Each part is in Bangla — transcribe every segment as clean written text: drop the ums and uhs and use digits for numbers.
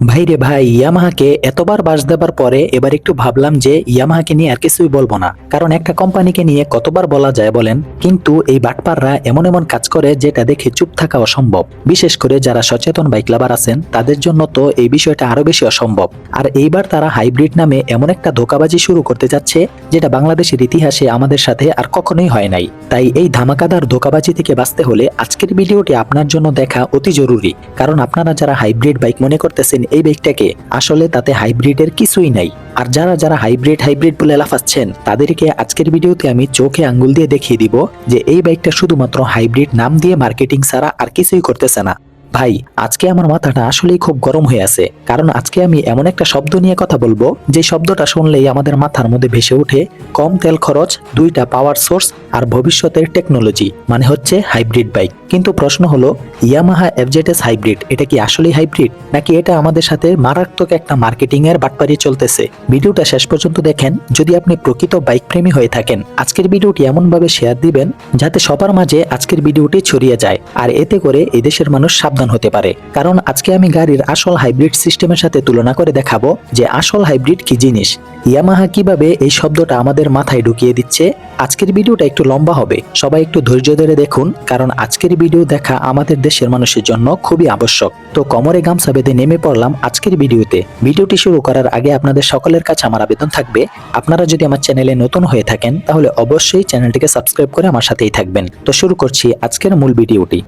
ভাই রে ভাই, ইয়ামাহাকে এতবার বাস দেবার পরে এবার একটু ভাবলাম যে ইয়ামাহাকে নিয়ে আর কিছুই বলবো না। কারণ একটা কোম্পানিকে নিয়ে কতবার বলা যায় বলেন। কিন্তু এই বাটপাররা এমন এমন কাজ করে যেটা দেখে চুপ থাকা অসম্ভব। বিশেষ করে যারা সচেতন বাইক লাভার আছেন তাদের জন্য তো এই বিষয়টা আরো বেশি অসম্ভব। আর এইবার তারা হাইব্রিড নামে এমন একটা ধোঁকাবাজি শুরু করতে যাচ্ছে যেটা বাংলাদেশের ইতিহাসে আমাদের সাথে আর কখনোই হয় নাই। তাই এই ধামাকাদার ধোঁকাবাজি থেকে বাঁচতে হলে আজকের ভিডিওটি আপনার জন্য দেখা অতি জরুরি। কারণ আপনারা যারা হাইব্রিড বাইক মনে করতেছেন এই বাইকটাকে, আসলে তাতে হাইব্রিডের কিছুই নাই। আর যারা যারা হাইব্রিড বলে লাফাচ্ছেন তাদেরকে আজকের ভিডিওতে আমি চোখে আঙ্গুল দিয়ে দেখিয়ে দিব যে এই বাইকটা শুধুমাত্র হাইব্রিড নাম দিয়ে মার্কেটিং ছাড়া আর কিছুই করতেছে না। ভাই, আজকে আমার মাথাটা আসলেই খুব গরম হয়ে আছে। কারণ আজকে আমি এমন একটা শব্দ নিয়ে কথা বলবো যে শব্দটা শুনলেই আমাদের মাথার মধ্যে ভেসে ওঠে কম তেল খরচ, দুইটা পাওয়ার সোর্স আর ভবিষ্যতের টেকনোলজি, মানে হচ্ছে হাইব্রিড বাইক। কিন্তু প্রশ্ন হলো, ইয়ামাহা এফজেডএস হাইব্রিড এটা কি আসলেই হাইব্রিড, নাকি এটা আমাদের সাথে মারাত্মক একটা মার্কেটিং এর বাটপারি চলতেছে? ভিডিওটা শেষ পর্যন্ত দেখেন। যদি আপনি প্রকৃত বাইক প্রেমী হয়ে থাকেন, আজকের ভিডিওটি এমন ভাবে শেয়ার দিবেন যাতে সবার মাঝে আজকের ভিডিওটি ছড়িয়ে যায়, আর এতে করে এদেশের মানুষ সাবধান হতে পারে। কারণ আজকে আমি গাড়ির আসল হাইব্রিড সিস্টেমের সাথে তুলনা করে দেখাবো যে আসল হাইব্রিড কি জিনিস, ইয়ামাহা কিভাবে এই শব্দটা আমাদের মাথায় ঢুকিয়ে দিচ্ছে। আজকের ভিডিওটা একটু লম্বা হবে, সবাই একটু ধৈর্য ধরে দেখুন, কারণ আজকের ভিডিও দেখা আমাদের দেশের মানুষের জন্য খুবই আবশ্যক। তো কোমরে গামছা বেঁধে নেমে পড়লাম আজকের ভিডিওতে। ভিডিওটি শুরু করার আগে আপনাদের সকলের কাছে আমার আবেদন থাকবে, আপনারা যদি আমার চ্যানেলে নতুন হয়ে থাকেন তাহলে অবশ্যই চ্যানেলটিকে সাবস্ক্রাইব করে আমার সাথেই থাকবেন। তো শুরু করছি আজকের মূল ভিডিওটি।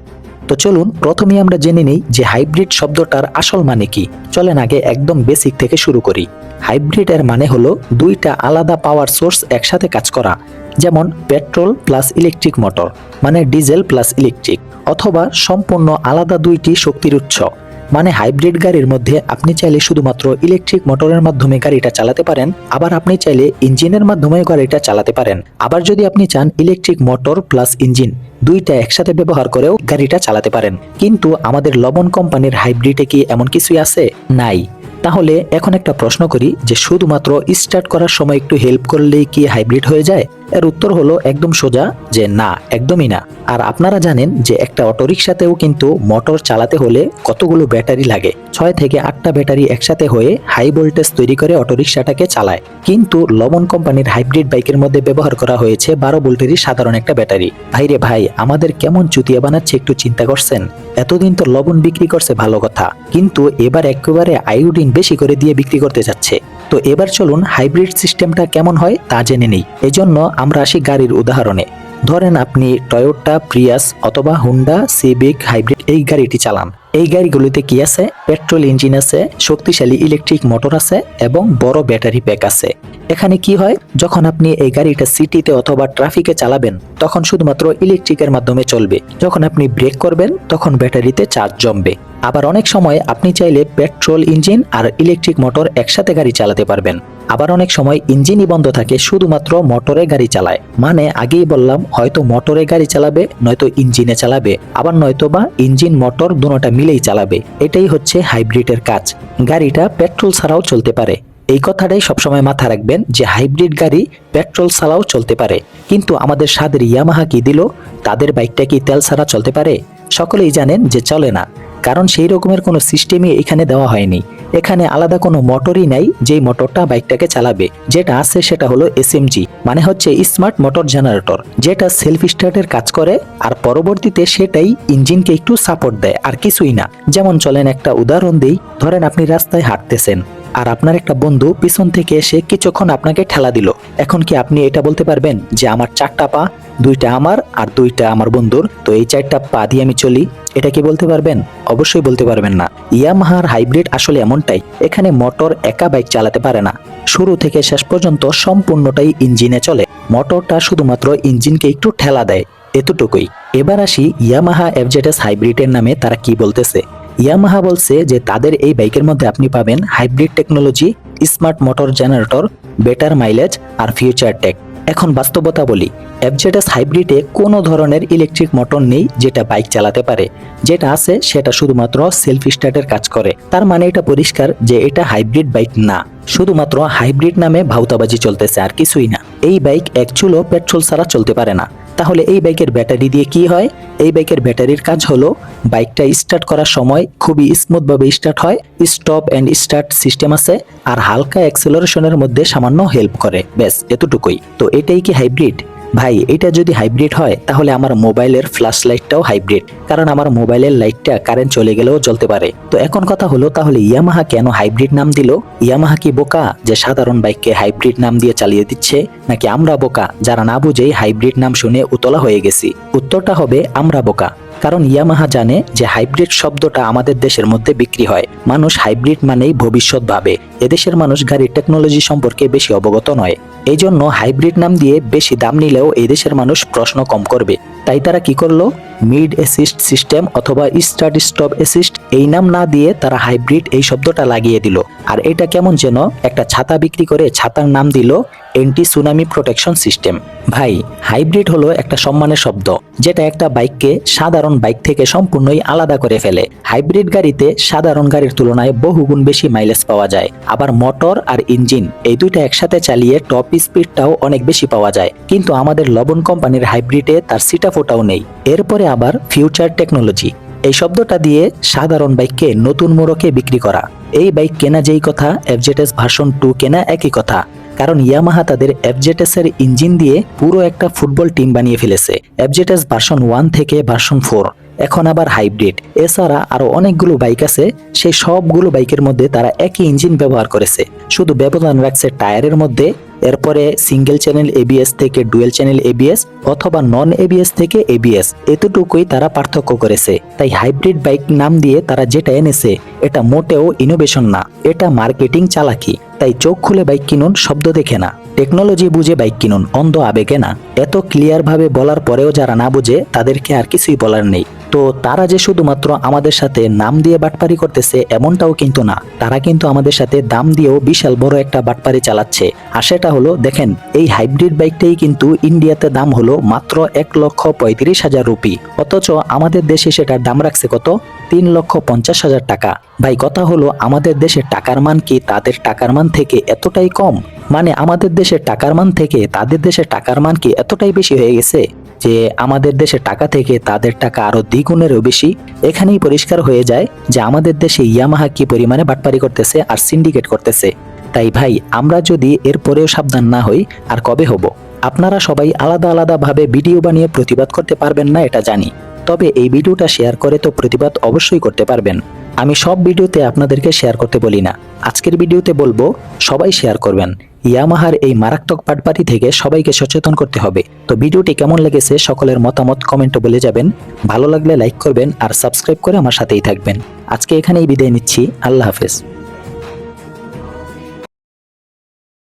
তো চলুন প্রথমেই আমরা জেনে নেই যে হাইব্রিড শব্দটার আসল মানে কি। চলেন আগে একদম বেসিক থেকে শুরু করি। হাইব্রিড এর মানে হলো দুইটা আলাদা পাওয়ার সোর্স একসাথে কাজ করা, যেমন পেট্রোল প্লাস ইলেকট্রিক মোটর, মানে ডিজেল প্লাস ইলেকট্রিক, অথবা সম্পূর্ণ আলাদা দুইটি শক্তির উৎস। মানে হাইব্রিড গাড়ির মধ্যে আপনি চাইলে শুধুমাত্র ইলেকট্রিক মোটরের মাধ্যমে গাড়িটা চালাতে পারেন, আবার আপনি চাইলে ইঞ্জিনের মাধ্যমে গাড়িটা চালাতে পারেন। আবার যদি আপনি চান ইলেকট্রিক মোটর প্লাস ইঞ্জিন দুইটা একসাথে ব্যবহার করেও গাড়িটা চালাতে পারেন। কিন্তু আমাদের লবণ কোম্পানির হাইব্রিডে কি এমন কিছুই আছে? নাই। তাহলে এখন একটা প্রশ্ন করি যে শুধুমাত্র স্টার্ট করার সময় একটু হেল্প করলেই কি হাইব্রিড হয়ে যায়? এর উত্তর হলো একদম সোজা যে না, একদমই না। আর আপনারা জানেন যে একটা অটোরিকশাতেও কিন্তু মোটর চালাতে হলে কতগুলো ব্যাটারি লাগে, 6 থেকে 8টা ব্যাটারি একসাথে হয়ে হাই ভোল্টেজ তৈরি করে অটোরিকশাটাকে চালায়। কিন্তু লবণ কোম্পানির হাইব্রিড বাইকের মধ্যে ব্যবহার করা হয়েছে 12 ভোল্টেরই সাধারণ একটা ব্যাটারি। ভাইরে ভাই, আমাদের কেমন চুতিয়া বানাচ্ছে একটু চিন্তা করছেন? এতদিন তো লবণ বিক্রি করছে ভালো কথা, কিন্তু এবার একেবারে আয়োডিন বেশি করে দিয়ে বিক্রি করতে যাচ্ছে। তো এবার চলুন হাইব্রিড সিস্টেমটা কেমন হয় তা জেনে নেই। এজন্য আমরা আসি গাড়ির উদাহরণে। ধরেন আপনি টয়োটা প্রিয়াস অথবা হুন্ডা সিভিক হাইব্রিড এই গাড়িটি চালান। এই গাড়িগুলিতে কি আছে? পেট্রোল ইঞ্জিন আছে, শক্তিশালী ইলেকট্রিক মোটর আছে এবং বড় ব্যাটারি প্যাক আছে। এখানে কি হয়, যখন আপনি এই গাড়িটা সিটিতে অথবা ট্রাফিকে চালাবেন তখন শুধুমাত্র ইলেকট্রিকের মাধ্যমে চলবে। যখন আপনি ব্রেক করবেন তখন ব্যাটারিতে চার্জ জমবে। আবার অনেক সময় আপনি চাইলে পেট্রোল ইঞ্জিন আর ইলেকট্রিক মোটর একসাথে গাড়ি চালাতে পারবেন। আবার অনেক সময় ইঞ্জিনই বন্ধ থাকে, শুধুমাত্র মোটরে গাড়ি চালায়। মানে আগেই বললাম, হয়তো মোটরে গাড়ি চালাবে, নয়তো ইঞ্জিনে চালাবে, আবার নয়তো বা ইঞ্জিন মোটর দুটোটা মিলেই চালাবে। এটাই হচ্ছে হাইব্রিডের কাজ। গাড়িটা পেট্রোল ছাড়াও চলতে পারে। এই কথাটাই সবসময় মাথায় রাখবেন যে হাইব্রিড গাড়ি পেট্রোল ছাড়াও চলতে পারে। কিন্তু আমাদের স্বাদের ইয়ামাহা কি দিল? তাদের বাইকটা কি তেল ছাড়া চলতে পারে? সকলেই জানেন যে চলে না, কারণ সেই রকমের কোনো সিস্টেমই এখানে দেওয়া হয়নি। এখানে আলাদা কোনো মোটরই নাই যেই মোটরটা বাইকটাকে চালাবে। যেটা আছে সেটা হলো এসএমজি, মানে হচ্ছে স্মার্ট মোটর জেনারেটর, যেটা সেলফ স্টার্টের কাজ করে আর পরবর্তীতে সেটাই ইঞ্জিনকে একটু সাপোর্ট দেয়, আর কিছুই না। যেমন চলেন একটা উদাহরণ দিই। ধরেন আপনি রাস্তায় হাঁটতেছেন আর আপনার একটা বন্ধু পিছন থেকে এসে কিছুক্ষণ আপনাকে ঠেলা দিল। এখন কি আপনি এটা বলতে পারবেন যে আমার 4টা পা, 2টা আমার আর 2টা আমার বন্ধুর, তো এই 4টা পা দিয়ে আমি চলি? এটা কি বলতে পারবেন? অবশ্যই বলতে পারবেন না। ইয়ামাহার হাইব্রিড আসলে এমনটাই। এখানে মোটর একা বাইক চালাতে পারে না, শুরু থেকে শেষ পর্যন্ত সম্পূর্ণটাই ইঞ্জিনে চলে। মোটরটা শুধুমাত্র ইঞ্জিনকে একটু ঠেলা দেয়, এতটুকুই। এবার আসি ইয়ামাহা এফজেডএস হাইব্রিডের নামে তারা কি বলতেছে। ইয়ামাহা বলছে যে তাদের এই বাইকের মধ্যে আপনি পাবেন hybrid technology, smart motor generator, better mileage আর ফিউচার টেক। এখন বাস্তবতা বলি, এফজেডএস হাইব্রিডে কোনো ধরনের ইলেকট্রিক মোটর নেই যেটা বাইক চালাতে পারে। যেটা আছে সেটা শুধুমাত্র সেলফ স্টার্টের কাজ করে। তার মানে এটা পরিষ্কার যে এটা হাইব্রিড বাইক না। শুধুমাত্র হাইব্রিড নামে ভাউতাবাজি চলতেছে আর কিছুই না। এই বাইক এক চুলো পেট্রোল ছাড়া চলতে পারে না। তাহলে এই বাইকের ব্যাটারি দিয়ে কি হয়? এই বাইকের ব্যাটারির কাজ হলো বাইকটা স্টার্ট করার সময় খুবই স্মুথ ভাবে স্টার্ট হয়, স্টপ এন্ড স্টার্ট সিস্টেম আছে, আর হালকা অ্যাক্সেলারেশনের মধ্যে সামান্য হেল্প করে, ব্যাস এতটুকুই। তো এটাই কি হাইব্রিড? ভাই এটা যদি হাইব্রিড হয় তাহলে আমার মোবাইলের ফ্ল্যাশ লাইটটাও হাইব্রিড, কারণ আমার মোবাইলের লাইটটা কারেন্ট চলে গেলেও জ্বলতে পারে। তো এখন কথা হলো, তাহলে ইয়ামাহা কেন হাইব্রিড নাম দিল? ইয়ামাহা কি বোকা যে সাধারণ বাইককে হাইব্রিড নাম দিয়ে চালিয়ে দিচ্ছে, নাকি আমরা বোকা যারা না বুঝেই হাইব্রিড নাম শুনে উতলা হয়ে গেছি? উত্তরটা হবে আমরা বোকা। কারণ ইয়ামাহা জানে যে হাইব্রিড শব্দটা আমাদের দেশের মধ্যে বিক্রি হয়, মানুষ হাইব্রিড মানেই ভবিষ্যৎ ভাবে। এদেশের মানুষ গাড়ির টেকনোলজি সম্পর্কে বেশি অবগত নয়, এই জন্য হাইব্রিড নাম দিয়ে বেশি দাম নিলেও এই দেশের মানুষ প্রশ্ন কম করবে। তাই তারা কি করলো, মিড অ্যাসিস্ট সিস্টেম অথবা স্টার্ট স্টপ অ্যাসিস্ট এই নাম না দিয়ে তারা হাইব্রিড এই শব্দটা লাগিয়ে দিল। আর এটা কেমন যেন একটা ছাতা বিক্রি করে ছাতার নাম দিল এন্টি সুনামি প্রোটেকশন সিস্টেম। ভাই হাইব্রিড হলো একটা সম্মানের শব্দ, যেটা একটা বাইককে সাধারণ বাইক থেকে সম্পূর্ণই আলাদা করে ফেলে। হাইব্রিড গাড়িতে সাধারণ গাড়ির তুলনায় বহুগুণ বেশি মাইলেজ পাওয়া যায়, আবার মোটর আর ইঞ্জিন এই দুইটা একসাথে চালিয়ে টপ স্পিডটাও অনেক বেশি পাওয়া যায়। কিন্তু আমাদের লবণ কোম্পানির হাইব্রিডে তার সিটা ফোটাও নেই। এরপরে আবার ফিউচার টেকনোলজি এই শব্দটা দিয়ে সাধারণ বাইককে নতুন মোড়কে বিক্রি করা। এই বাইক কেনা যেই কথা, এফজেডএস ভার্সন 2 কেনা একই কথা। কারণ ইয়ামাহা তাদের এফজেডএস এর ইঞ্জিন দিয়ে পুরো একটা ফুটবল টিম বানিয়ে ফেলেছে। এফজেডএস ভার্সন 1 থেকে ভার্সন 4, এখন আবার হাইব্রিড। এছাড়া আরো অনেকগুলো বাইক আছে, সেই সবগুলো বাইকের মধ্যে তারা একই ইঞ্জিন ব্যবহার করেছে, শুধু ব্যবধান রাখছে টায়ারের মধ্যে। এরপরে সিঙ্গেল চ্যানেল এবিএস থেকে ডুয়েল চ্যানেল এবিএস অথবা নন এবিএস থেকে এবিএস, এতটুকুই তারা পার্থক্য করেছে। তাই হাইব্রিড বাইক নাম দিয়ে তারা যেটা এনেছে এটা মোটেও ইনোভেশন না, এটা মার্কেটিং চালাকি। তাই চোখ খুলে বাইক কিনুন, শব্দ দেখে না, টেকনোলজি বুঝে বাইক কিনুন, অন্ধ আবেগে না। এত ক্লিয়ার ভাবে বলার পরেও যারা না বুঝে তাদেরকে আর কিছুই বলার নেই। তো তারা যে শুধুমাত্র আমাদের সাথে নাম দিয়ে বাটপারি করতেছে এমনটাও কিন্তু না, তারা কিন্তু আমাদের সাথে দাম দিয়েও বিশাল বড় একটা বাটপারি চালাচ্ছে। আর সেটা হলো, দেখেন এই হাইব্রিড বাইকটাই কিন্তু ইন্ডিয়াতে দাম হলো মাত্র 1,35,000 রুপি, অথচ আমাদের দেশে সেটার দাম রাখছে কত, 3,50,000 টাকা। ভাই কথা হলো, আমাদের দেশের টাকার মান কি তাদের টাকার মান থেকে এতটাই কম? মানে আমাদের দেশের টাকার মান থেকে তাদের দেশের টাকার মান কি এতটাই বেশি হয়ে গেছে যে আমাদের দেশের টাকা থেকে তাদের টাকা আরো দ্বিগুণেরও বেশি? এখানেই পরিষ্কার হয়ে যায় যে আমাদের দেশে ইয়ামাহা কি পরিমাণে বাটপারি করতেছে আর সিন্ডিকেট করতেছে। তাই ভাই আমরা যদি এরপরেও সাবধান না হই আর কবে হব? আপনারা সবাই আলাদা আলাদা ভাবে ভিডিও বানিয়ে প্রতিবাদ করতে পারবেন না এটা জানি, তবে এই ভিডিওটা শেয়ার করে তো প্রতিবাদ অবশ্যই করতে পারবেন। আমি সব ভিডিওতে আপনাদেরকে শেয়ার করতে বলি না, আজকের ভিডিওতে বলবো সবাই শেয়ার করবেন। ইয়ামাহার এই মারাত্মক বাটপারি থেকে সবাইকে সচেতন করতে হবে। তো ভিডিওটি কেমন লেগেছে সকলের মতামত কমেন্টে বলে যাবেন, ভালো লাগলে লাইক করবেন আর সাবস্ক্রাইব করে আমার সাথেই থাকবেন। আজকে এখানেই বিদায় নিচ্ছি, আল্লাহ হাফেজ।